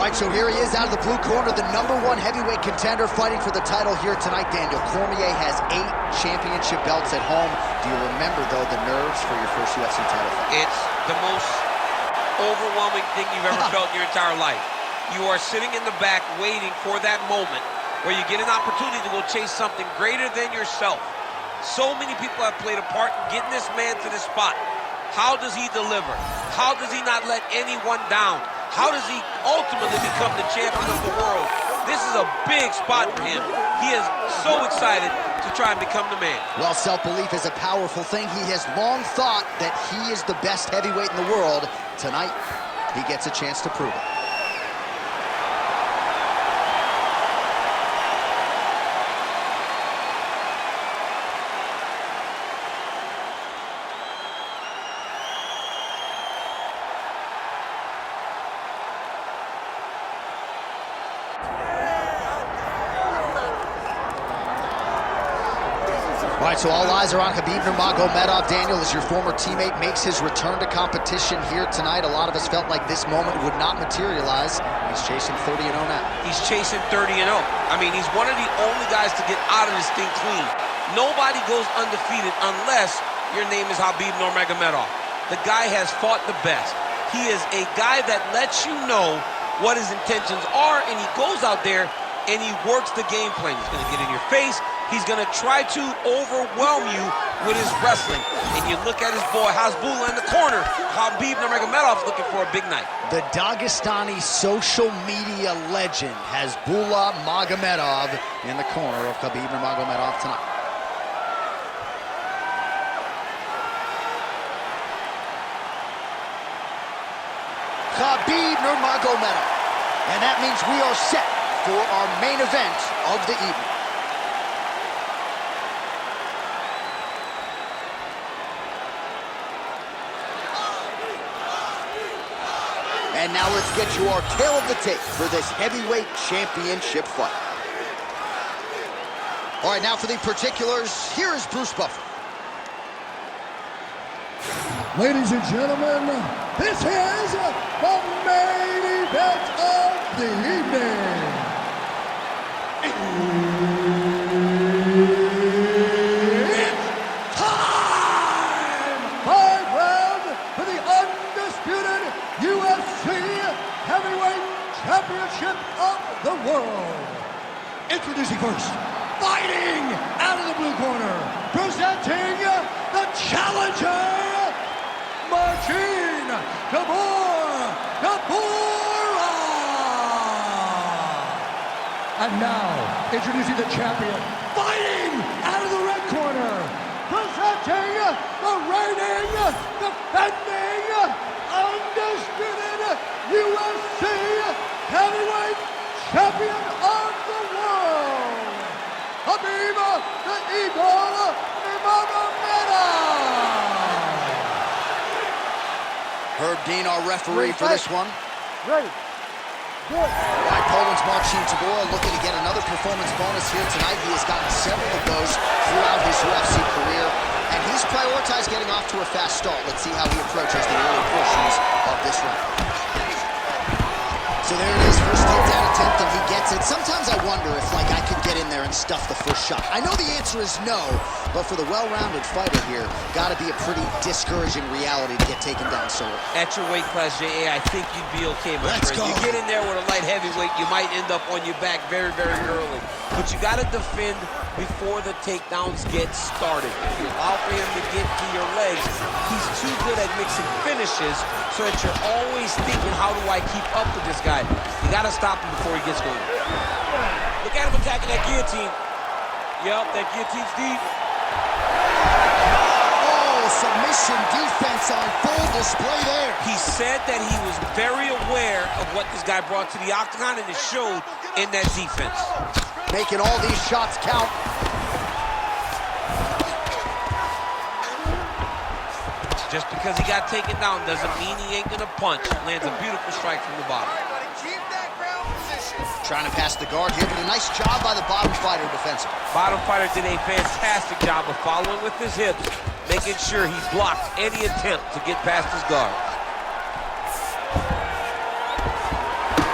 right, so here he is out of the blue corner, the #1 heavyweight contender fighting for the title here tonight. Daniel Cormier has 8 championship belts at home. Do you remember, though, the nerves for your first UFC title fight? It's the most overwhelming thing you've ever felt in your entire life. You are sitting in the back waiting for that moment where you get an opportunity to go chase something greater than yourself. So many people have played a part in getting this man to this spot. How does he deliver? How does he not let anyone down? How does he ultimately become the champion of the world? This is a big spot for him. He is so excited to try and become the man. Well, self-belief is a powerful thing. He has long thought that he is the best heavyweight in the world. Tonight, he gets a chance to prove it. All right, so all eyes are on Khabib Nurmagomedov. Daniel, as your former teammate makes his return to competition here tonight, a lot of us felt like this moment would not materialize. He's chasing 30-0 now. He's chasing 30-0. I mean, he's one of the only guys to get out of this thing clean. Nobody goes undefeated unless your name is Khabib Nurmagomedov. The guy has fought the best. He is a guy that lets you know what his intentions are, and he goes out there and he works the game plan. He's going to get in your face. He's going to try to overwhelm you with his wrestling. And you look at his boy, Hasbulla in the corner. Khabib Nurmagomedov's looking for a big night. The Dagestani social media legend, Hasbulla Magomedov, in the corner of Khabib Nurmagomedov tonight. Khabib Nurmagomedov. And that means we are set for our main event of the evening. And now let's get you our tale of the tape for this heavyweight championship fight. All right, now for the particulars, here is Bruce Buffer. Ladies and gentlemen, this is the main event of the evening. It's time! 5 rounds for the undisputed UFC Heavyweight Championship of the world. Introducing first, fighting out of the blue corner, presenting the challenger, Marcin Tybura. And now, introducing the champion, fighting out of the red corner, presenting the reigning, defending, undisputed UFC Heavyweight Champion of the world, Khabib the Eagle Nurmagomedov. Herb Dean, our referee for this one. Ready. Good. All right, Poland's Marcin Tybura looking to get another performance bonus here tonight. He has gotten several of those throughout his UFC career, and he's prioritized getting off to a fast start. Let's see how he approaches the early portions of this round. So there it is, first takedown attempt, and he gets it. Sometimes I wonder if, like, I could get in there and stuff the first shot. I know the answer is no, but for the well-rounded fighter here, gotta be a pretty discouraging reality to get taken down so early. At your weight class, J.A., I think you'd be okay, my Let's friend. go. You get in there with a light heavyweight, you might end up on your back very, very early. But you gotta defend before the takedowns get started. If you allow for him to get to your legs, he's too good at mixing finishes so that you're always thinking, how do I keep up with this guy? You gotta stop him before he gets going. Look at him attacking that guillotine. Yep, that guillotine's deep. Oh, submission defense on full display there. He said that he was very aware of what this guy brought to the octagon, and it showed in that defense. Making all these shots count. Just because he got taken down doesn't mean he ain't gonna punch. Lands a beautiful strike from the bottom. Keep that ground position. Trying to pass the guard here, but a nice job by the bottom fighter defensively. Bottom fighter did a fantastic job of following with his hips, making sure he blocked any attempt to get past his guard.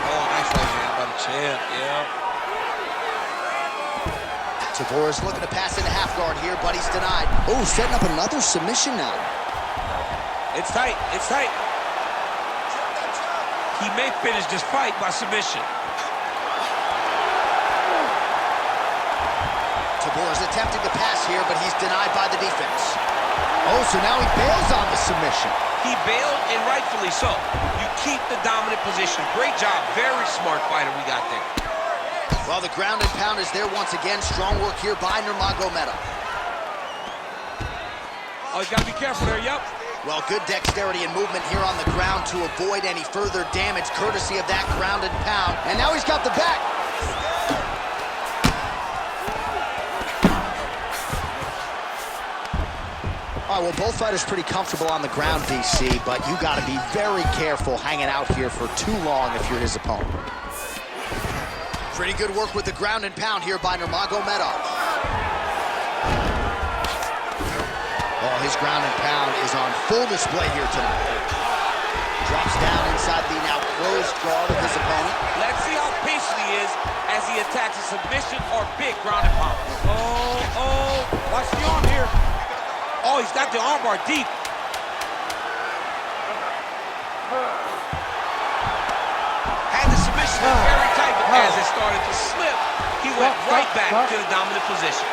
Oh, nice Yeah. Tybura's looking to pass into half guard here, but he's denied. Oh, setting up another submission now. It's tight. He may finish this fight by submission. Tybura's attempting to pass here, but he's denied by the defense. Oh, so now he bails on the submission. He bailed, and rightfully so. You keep the dominant position. Great job. Very smart fighter we got there. Well, the ground and pound is there once again. Strong work here by Nurmagomedov. Oh, you got to be careful there, yep. Well, good dexterity and movement here on the ground to avoid any further damage, courtesy of that ground and pound. And now he's got the back. All right, well, both fighters pretty comfortable on the ground, DC, but you got to be very careful hanging out here for too long if you're his opponent. Pretty good work with the ground and pound here by Nurmagomedov. Oh, his ground and pound is on full display here tonight. Drops down inside the now closed guard of his opponent. Let's see how patient he is as he attacks a submission or big ground and pound. Oh, watch the arm here. Oh, he's got the armbar deep. Had the submission very tight, but as it started to slip, he went right back to the dominant position.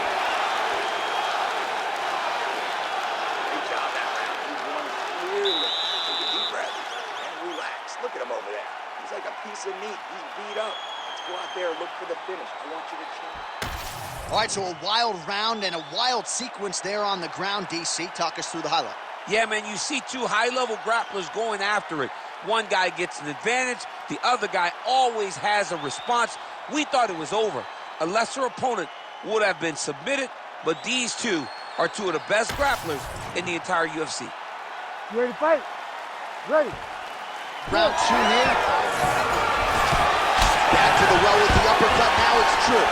Great job that round. He won clearly. Take a deep breath and relax. Look at him over there. He's like a piece of meat. He's beat up. Let's go out there and look for the finish. I want you to change. All right, so a wild round and a wild sequence there on the ground, DC. Talk us through the highlight. Yeah, man, you see two high-level grapplers going after it. One guy gets an advantage. The other guy always has a response. We thought it was over. A lesser opponent would have been submitted, but these two are two of the best grapplers in the entire UFC. You ready to fight? Ready. Round two here. Back to the well with the uppercut. Now it's true.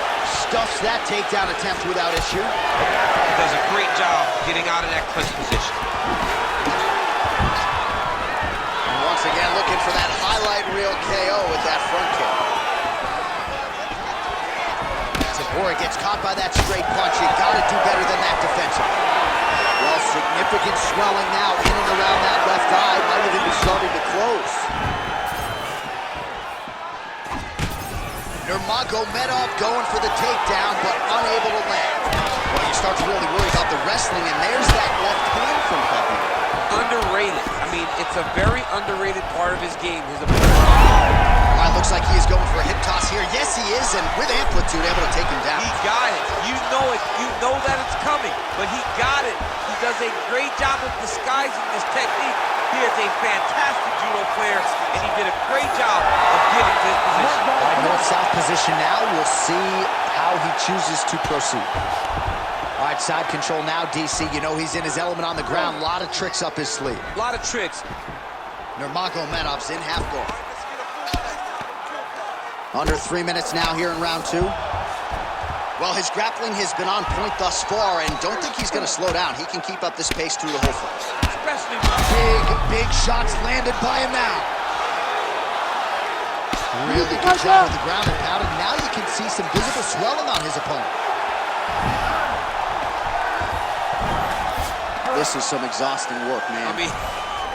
Stuffs that takedown attempt without issue. Does a great job getting out of that clinch position. And once again, looking for that highlight reel KO with that front kick. Tybura gets caught by that straight punch. You gotta do better than that defensively. Well, significant swelling now in and around that left eye. Might even be starting to close. Nurmagomedov going for the takedown, but unable to land. Well, you start to really worry about the wrestling, and there's that left hand from Khabib. Underrated. I mean, it's a very underrated part of his game. His Looks like he is going for a hip toss here. Yes, he is, and with amplitude, able to take him down. He got it. You know it. You know that it's coming, but he got it. He does a great job of disguising this technique. He is a fantastic judo player, and he did a great job of getting to this position. All right, north-south position now. We'll see how he chooses to proceed. All right, side control now, DC. You know he's in his element on the ground. A lot of tricks up his sleeve. A lot of tricks. Nurmagomedov's in half guard. Under 3 minutes now here in round two. Well, his grappling has been on point thus far, and don't think he's going to slow down. He can keep up this pace through the whole fight. Especially big shots landed by him now. Really good job with the ground and pound, and now you can see some visible swelling on his opponent. This is some exhausting work, man. I mean,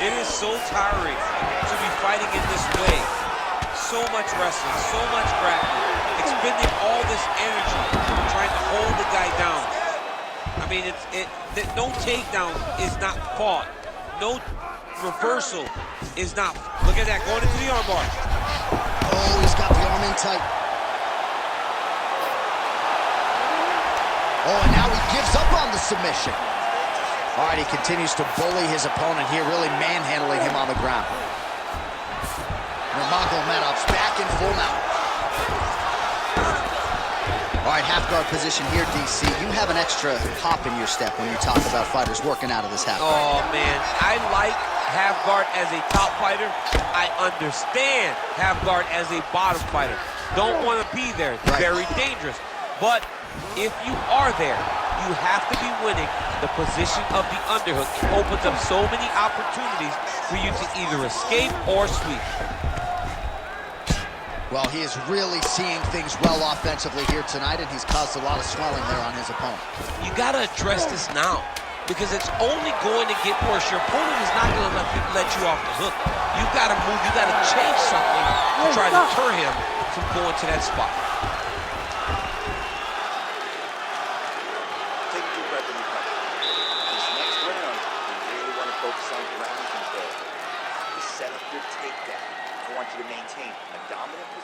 it is so tiring to be fighting in this way. So much wrestling, so much grappling, expending all this energy trying to hold the guy down. I mean, no takedown is not fought. No reversal is not. Look at that, going into the armbar. Oh, he's got the arm in tight. Oh, and now he gives up on the submission. All right, he continues to bully his opponent here, really manhandling him on the ground. Nurmagomedov's back in full mount. All right, half guard position here, DC. You have an extra hop in your step when you talk about fighters working out of this half guard. Oh, man, I like half guard as a top fighter. I understand half guard as a bottom fighter. Don't want to be there. It's very dangerous. But if you are there, you have to be winning the position of the underhook. It opens up so many opportunities for you to either escape or sweep. Well, he is really seeing things well offensively here tonight, and he's caused a lot of swelling there on his opponent. You got to address this now, because it's only going to get worse. Your opponent is not going to let you off the hook. You got to move. You got to change something to try to deter him from going to that spot. Take a deep breath in your punch. This next round, you really want to focus on ground control. You set up your takedown. I want you to maintain a dominant position.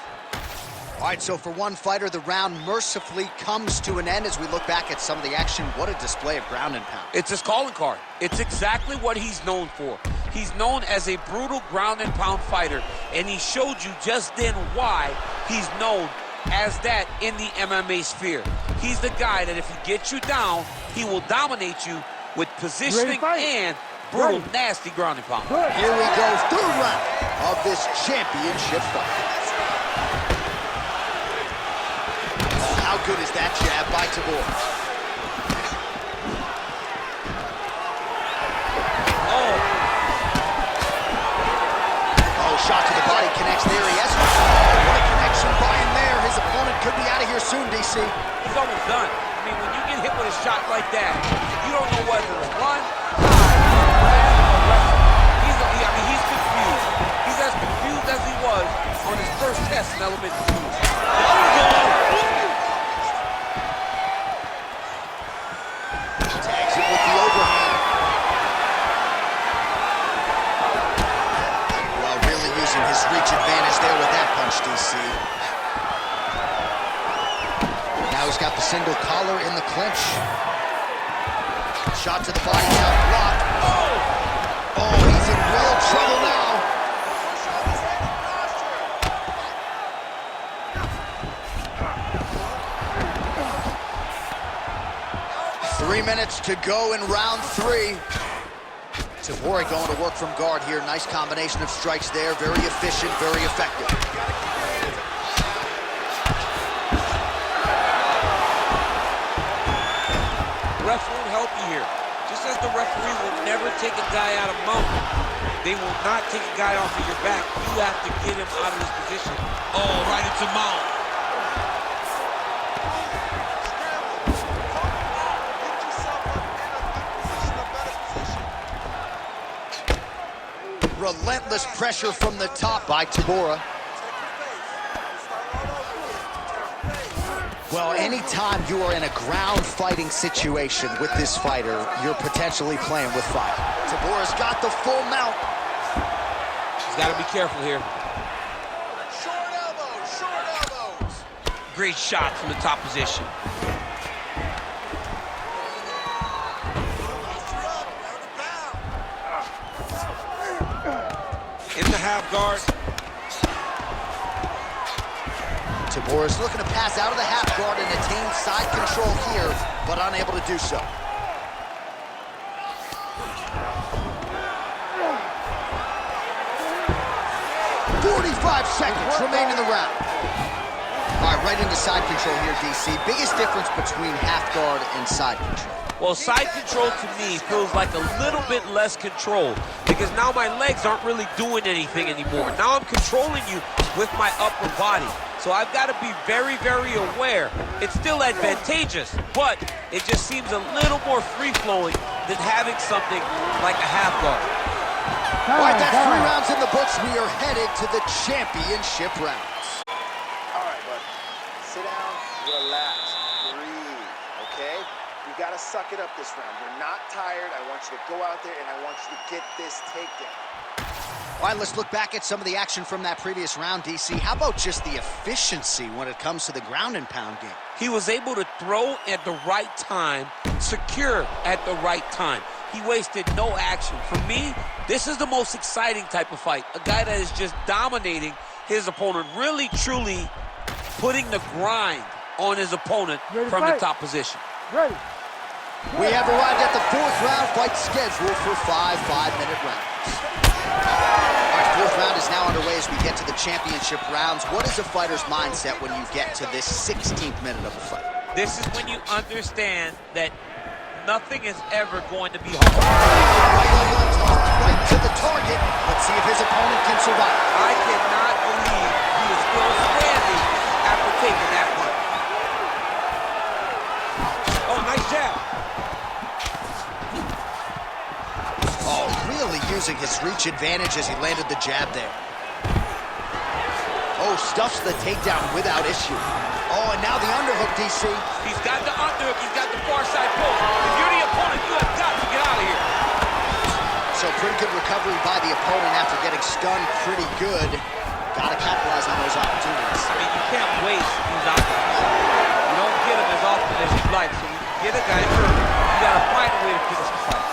All right, so for one fighter, the round mercifully comes to an end as we look back at some of the action. What a display of ground and pound. It's his calling card. It's exactly what he's known for. He's known as a brutal ground and pound fighter, and he showed you just then why he's known as that in the MMA sphere. He's the guy that if he gets you down, he will dominate you with positioning and brutal, nasty ground and pound. Here we go, third round of this championship fight. How good is that jab by Tybura? Oh, shot to the body, connects there. He has what a connection by him there. His opponent could be out of here soon, DC. He's almost done. I mean, when you get hit with a shot like that, you don't know whether to run, he's confused. He's as confused as he was on his first test in elementary school. Tags it with the overhand. Well, really using his reach advantage there with that punch, DC. Now he's got the single collar in the clinch. Shot to the body now, blocked. Oh, he's in real trouble now. 3 minutes to go in round 3. Tybura going to work from guard here. Nice combination of strikes there. Very efficient, very effective. Ref won't help you here. Just as the referee will never take a guy out of mount, they will not take a guy off of your back. You have to get him out of his position. Oh, right into mount. Relentless pressure from the top by Tybura. Well, anytime you are in a ground fighting situation with this fighter, you're potentially playing with fire. Tybura's got the full mount. He's got to be careful here. Short elbows, short elbows. Great shot from the top position. In the half guard. Tybura's looking to pass out of the half guard and attain side control here, but unable to do so. "45 seconds remain in the round." All right, right into side control here, DC. Biggest difference between half guard and side control? Well, side control to me feels like a little bit less control because now my legs aren't really doing anything anymore. Now I'm controlling you with my upper body. So I've got to be very, very aware. It's still advantageous, but it just seems a little more free-flowing than having something like a half guard. All right, that's 3 rounds in the books. We are headed to the championship rounds. All right, bud. Sit down, relax, breathe, okay? You gotta suck it up this round. You're not tired. I want you to go out there and I want you to get this takedown. All right, let's look back at some of the action from that previous round, DC. How about just the efficiency when it comes to the ground and pound game? He was able to throw at the right time, secure at the right time. He wasted no action. For me, this is the most exciting type of fight. A guy that is just dominating his opponent, really, truly putting the grind on his opponent from the top position. Ready. We have arrived at the 4th round fight scheduled for 5 5-minute rounds. All right, 4th round is now underway as we get to the championship rounds. What is a fighter's mindset when you get to this 16th minute of a fight? This is when you understand that nothing is ever going to be hard. Right to the target. Let's see if his opponent can survive. I cannot believe he is still standing. using his reach advantage as he landed the jab there. Oh, stuffs the takedown without issue. Oh, and now the underhook, DC. He's got the underhook, he's got the far side post. If you're the opponent, you have got to get out of here. So pretty good recovery by the opponent after getting stunned pretty good. Got to capitalize on those opportunities. I mean, you can't waste these opportunities. You don't get them as often as you'd like. So when you get a guy hurt, you got to find a way to finish the fight.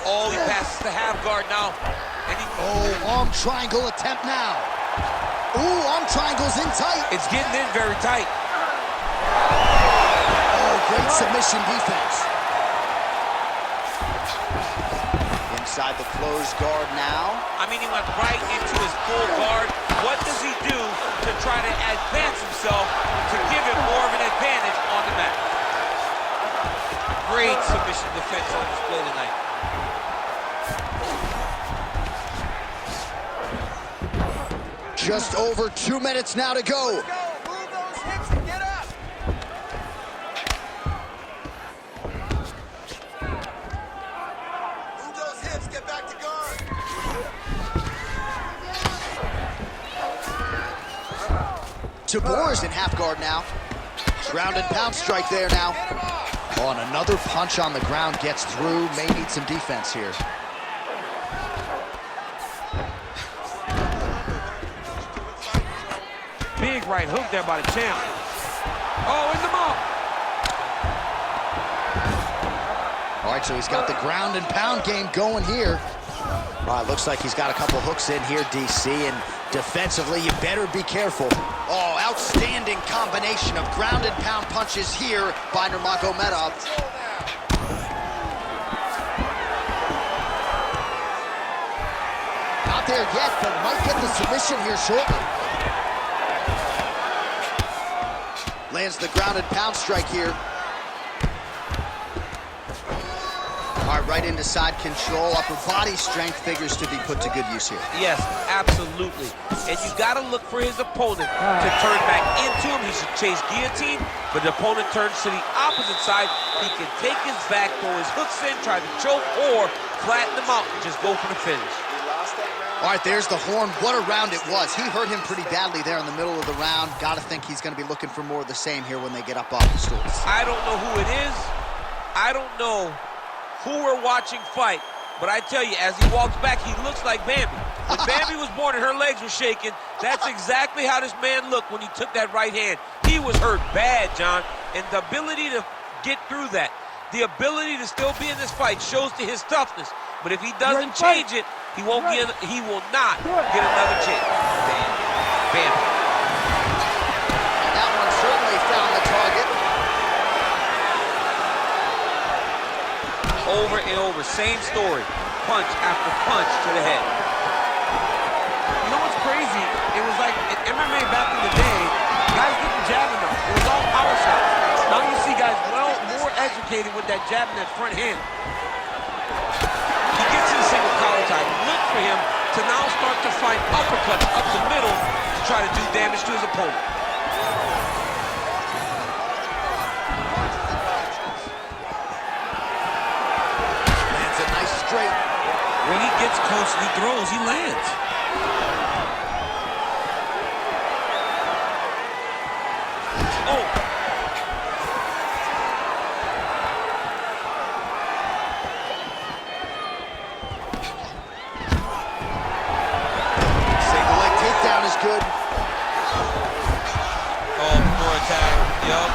Oh, he passes the half guard now. And arm triangle attempt now. Ooh, arm triangle's in tight. It's getting in very tight. Oh, great submission defense. Inside the closed guard now. I mean, he went right into his full guard. What does he do to try to advance himself to give him more of an advantage on the mat? Great submission defense on display tonight. Just over 2 minutes now to go. Let's go. Move those hips and get up. Move those hips. Get back to guard. Tybura's in half guard now. Ground and pound strike there now. Get him off. Oh, and another punch on the ground gets through. May need some defense here. Big right hook there by the champ. Oh, in the mouth. All right, so he's got the ground and pound game going here. All right, looks like he's got a couple hooks in here, DC, and defensively, you better be careful. Oh, outstanding combination of ground and pound punches here by Nurmagomedov. Not there yet, but might get the submission here shortly. Lands the ground and pound strike here. All right, right into side control. Upper body strength figures to be put to good use here. Yes, absolutely. And you got to look for his opponent to turn back into him. He should chase guillotine, but the opponent turns to the opposite side. He can take his back, throw his hooks in, try to choke, or flatten him out and just go for the finish. All right, there's the horn. What a round it was. He hurt him pretty badly there in the middle of the round. Got to think he's going to be looking for more of the same here when they get up off the stools. I don't know who it is. I don't know who we're watching fight, but I tell you, as he walks back, he looks like Bambi. When Bambi was born and her legs were shaking, that's exactly how this man looked when he took that right hand. He was hurt bad, John, and the ability to get through that, the ability to still be in this fight shows to his toughness. But if he doesn't change it, he will not get another chance. Bambi. And that one certainly found the target. Over and over, same story. Punch after punch to the head. You know what's crazy? It was like in MMA back in the day, guys didn't jab enough. It was all power shots. Now you see guys more educated with that jab and that front hand. He gets in a single collar tie. Look for him to now start to find uppercuts up the middle to try to do damage to his opponent. When he gets close and he throws, he lands. Oh! Single leg takedown is good. Oh, more attack. Yup.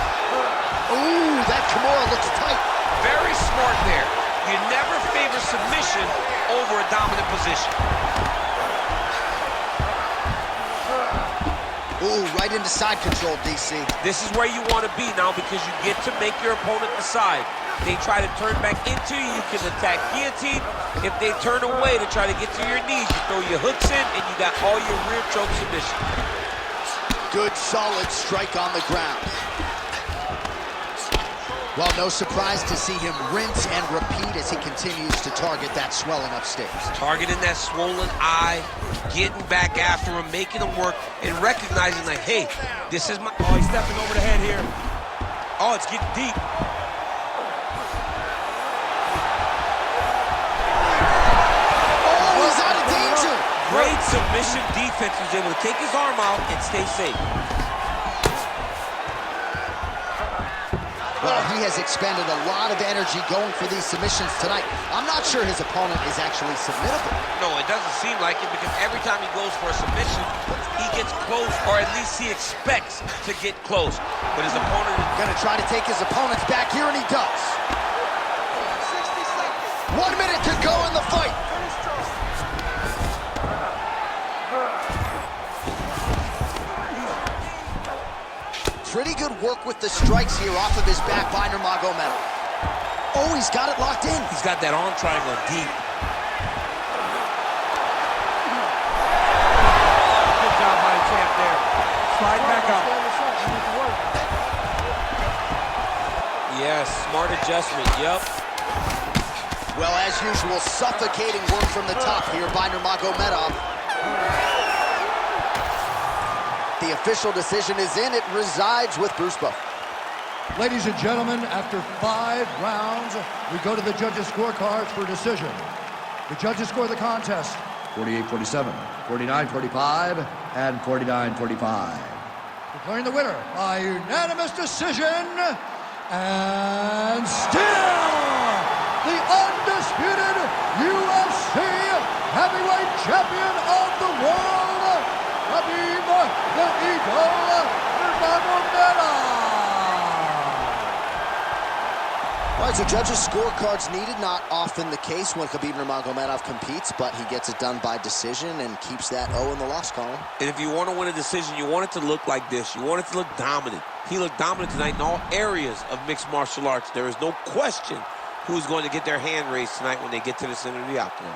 Ooh, that Kimura looks tight. Very smart there. You never favor submission over a dominant position. Ooh, right into side control, DC. This is where you want to be now because you get to make your opponent decide. They try to turn back into you, you can attack guillotine. If they turn away to try to get to your knees, you throw your hooks in and you got all your rear choke submission. Good, solid strike on the ground. Well, no surprise to see him rinse and repeat as he continues to target that swelling upstairs. Targeting that swollen eye, getting back after him, making him work, and recognizing like, hey, this is my... Oh, he's stepping over the head here. Oh, it's getting deep. Oh, he's out of danger. Great submission defense. He was able to take his arm out and stay safe. Well, he has expended a lot of energy going for these submissions tonight. I'm not sure his opponent is actually submittable. No, it doesn't seem like it, because every time he goes for a submission, he gets close, or at least he expects to get close. But his opponent is Gonna try to take his opponents back here, and he does. 60 seconds. 1 minute to go in the fight. Finish strong. Pretty good work with the strikes here off of his back by Nurmagomedov. Oh, he's got it locked in. He's got that arm triangle deep. Good job by the champ there. Slide back up. Yes, smart adjustment, yep. Well, as usual, suffocating work from the top here by Nurmagomedov. The official decision is in. It resides with Bruce Buffer. Ladies and gentlemen, after 5 rounds, we go to the judges' scorecards for decision. The judges score the contest 48-47, 49-45, and 49-45. Declaring the winner by unanimous decision, and still the undisputed UFC heavyweight champion of the world, Khabib the Eagle Nurmagomedov. All right, so judges' scorecards needed. Not often the case when Khabib Nurmagomedov competes, but he gets it done by decision and keeps that O in the loss column. And if you want to win a decision, you want it to look like this. You want it to look dominant. He looked dominant tonight in all areas of mixed martial arts. There is no question who's going to get their hand raised tonight when they get to the center of the octagon.